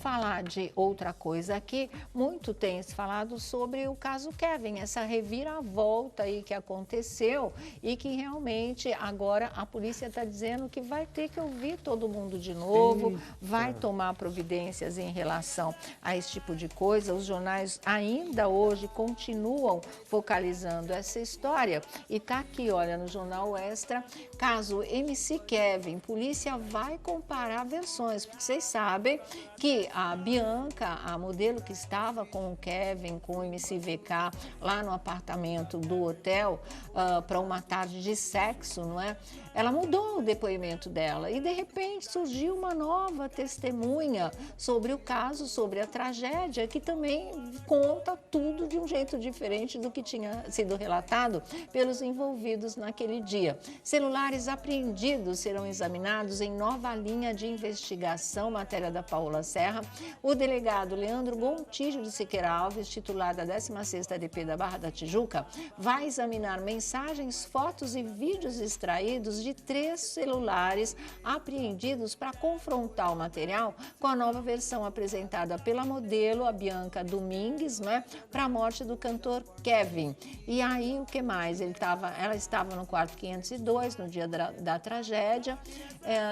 falar de outra coisa aqui, muito tem se falado sobre o caso Kevin, essa reviravolta aí que aconteceu e que realmente agora a polícia está dizendo que vai ter que ouvir todo mundo de novo, vai tomar providências em relação a esse tipo de coisa. Os jornais ainda hoje continuam focalizando essa história e está aqui, olha, no Jornal Extra, caso MC Kevin, polícia vai comparar versões, porque vocês sabem que a Bianca, a modelo que estava com o Kevin, com o MC VK, lá no apartamento do hotel, para uma tarde de sexo, não é? Ela mudou o depoimento dela e, de repente, surgiu uma nova testemunha sobre o caso, sobre a tragédia, que também conta tudo de um jeito diferente do que tinha sido relatado pelos envolvidos naquele dia. Celulares apreendidos serão examinados em nova linha de investigação, matéria da Paola Serra. O delegado Leandro Gontijo de Siqueira Alves, titular da 16ª DP da Barra da Tijuca, vai examinar mensagens, fotos e vídeos extraídos de 3 celulares apreendidos para confrontar o material com a nova versão apresentada pela modelo, a Bianca Domingues, né, para a morte do cantor Kevin. E aí, o que mais? Ela estava no quarto 502, no dia da tragédia,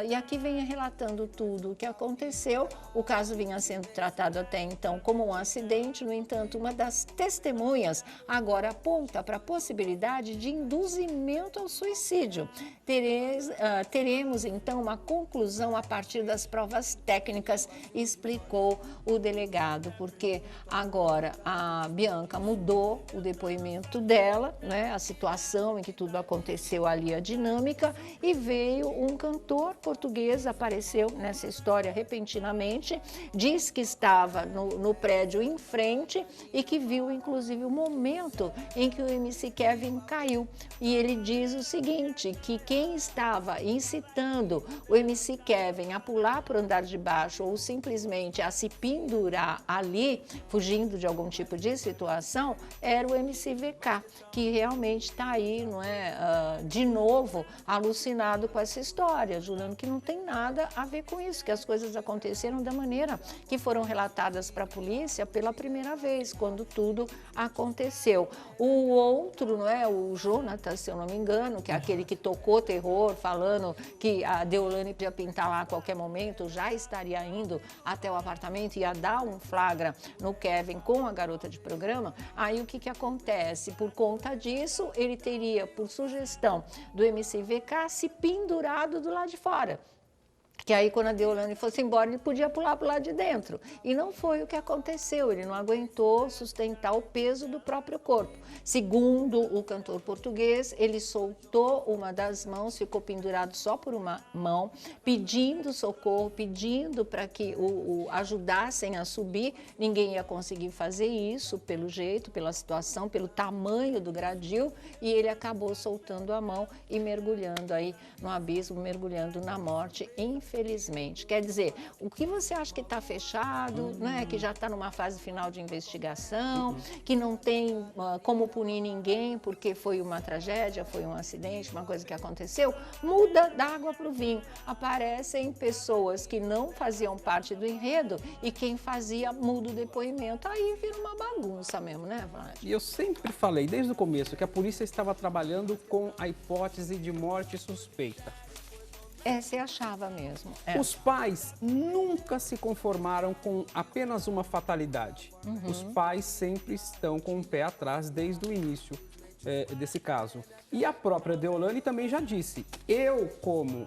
e aqui vem relatando tudo o que aconteceu. O caso vinha sendo tratado até então como um acidente, no entanto, uma das testemunhas agora aponta para a possibilidade de induzimento ao suicídio. Teremos, então, uma conclusão a partir das provas técnicas, explicou o delegado, porque agora a Bianca mudou o depoimento dela, né, a situação em que tudo aconteceu ali, a dinâmica, e veio um cantor português, apareceu nessa história repentinamente, diz que estava no prédio em frente e que viu, inclusive, o momento em que o MC Kevin caiu. E ele diz o seguinte, que quem estava incitando o MC Kevin a pular para o andar de baixo ou simplesmente a se pendurar ali, fugindo de algum tipo de situação, era o MC VK, que realmente está aí, não é, de novo, alucinado com essa história, jurando que não tem nada a ver com isso, que as coisas aconteceram da maneira que foram relatadas para a polícia pela primeira vez, quando tudo aconteceu. O outro, não é, o Jonathan, se eu não me engano, que é aquele que tocou terror, falando que a Deolane podia pintar lá a qualquer momento, já estaria indo até o apartamento e ia dar um flagra no Kevin com a garota de programa. Aí o que acontece? Por conta disso, ele teria, por sugestão do MC VK, se pendurado do lado de fora. Que aí, quando a Deolane fosse embora, ele podia pular para o lado de dentro. E não foi o que aconteceu, ele não aguentou sustentar o peso do próprio corpo. Segundo o cantor português, ele soltou uma das mãos, ficou pendurado só por uma mão, pedindo socorro, pedindo para que o ajudassem a subir. Ninguém ia conseguir fazer isso, pelo jeito, pela situação, pelo tamanho do gradil, e ele acabou soltando a mão e mergulhando aí no abismo, mergulhando na morte, infelizmente. Quer dizer, o que você acha que está fechado, né, que já está numa fase final de investigação, que não tem como punir ninguém porque foi uma tragédia, foi um acidente, uma coisa que aconteceu, muda da água para o vinho. Aparecem pessoas que não faziam parte do enredo e quem fazia muda o depoimento. Aí vira uma bagunça mesmo, né, Vlad? E eu sempre falei, desde o começo, que a polícia estava trabalhando com a hipótese de morte suspeita. Você achava mesmo. Os pais nunca se conformaram com apenas uma fatalidade. Os pais sempre estão com o pé atrás desde o início desse caso. E a própria Deolane também já disse, eu como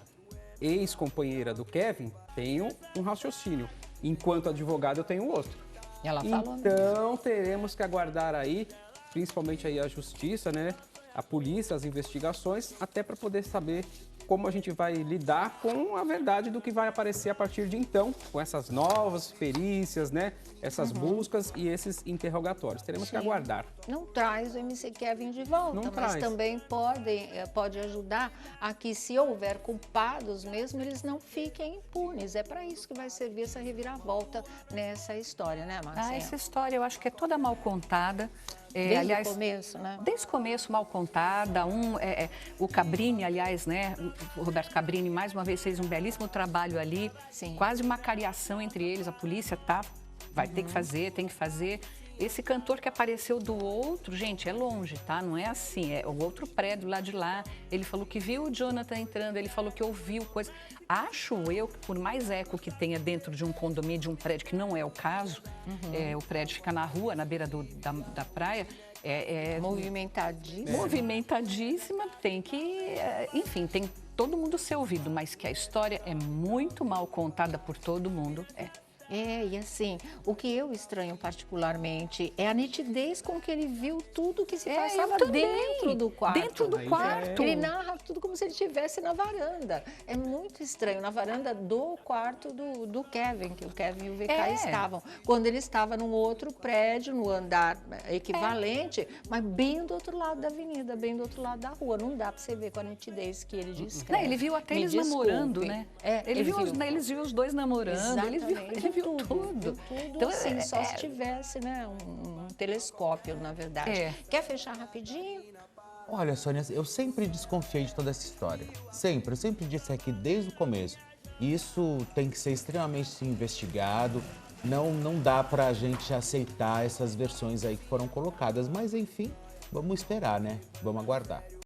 ex-companheira do Kevin tenho um raciocínio, enquanto advogado eu tenho outro. Ela falou então mesmo. teremos que aguardar aí, principalmente aí a justiça, né, a polícia, as investigações, até para poder saber como a gente vai lidar com a verdade do que vai aparecer a partir de então, com essas novas perícias, né? Essas buscas e esses interrogatórios. Teremos que aguardar. Não traz o MC Kevin de volta, Não mas traz. também pode ajudar a que, se houver culpados mesmo, eles não fiquem impunes. É para isso que vai servir essa reviravolta nessa história, né, Marcela? Essa história eu acho que é toda mal contada. Desde aliás, o começo, né? Desde o começo, mal contada. O Cabrini, aliás, né? O Roberto Cabrini, mais uma vez, fez um belíssimo trabalho ali. Sim. Quase uma cariação entre eles. A polícia vai ter que fazer, tem que fazer. Esse cantor que apareceu do outro, gente, é longe, tá? Não é assim, é o outro prédio lá de lá. Ele falou que viu o Jonathan entrando, ele falou que ouviu coisa. Acho eu que por mais eco que tenha dentro de um condomínio, de um prédio, que não é o caso, o prédio fica na rua, na beira da praia, Movimentadíssimo. Movimentadíssima, tem que, enfim, tem todo mundo ser ouvido, mas que a história é muito mal contada por todo mundo, E assim, o que eu estranho particularmente é a nitidez com que ele viu tudo que se passava dentro do quarto. Dentro do quarto. Ele narra tudo como se ele estivesse na varanda. É muito estranho, na varanda do quarto do Kevin, que o Kevin e o VK estavam. Quando ele estava num outro prédio, no andar equivalente, mas bem do outro lado da avenida, bem do outro lado da rua. Não dá para você ver com a nitidez que ele descreve. Não, ele viu até eles namorando, né? Eles viu os dois namorando, ele viu tudo. Então, assim, só se tivesse, né, um telescópio, na verdade. Quer fechar rapidinho? Olha, Sônia, eu sempre desconfiei de toda essa história. Sempre. Eu sempre disse aqui desde o começo. Isso tem que ser extremamente investigado. Não dá pra gente aceitar essas versões aí que foram colocadas. Mas, enfim, vamos esperar, né? Vamos aguardar.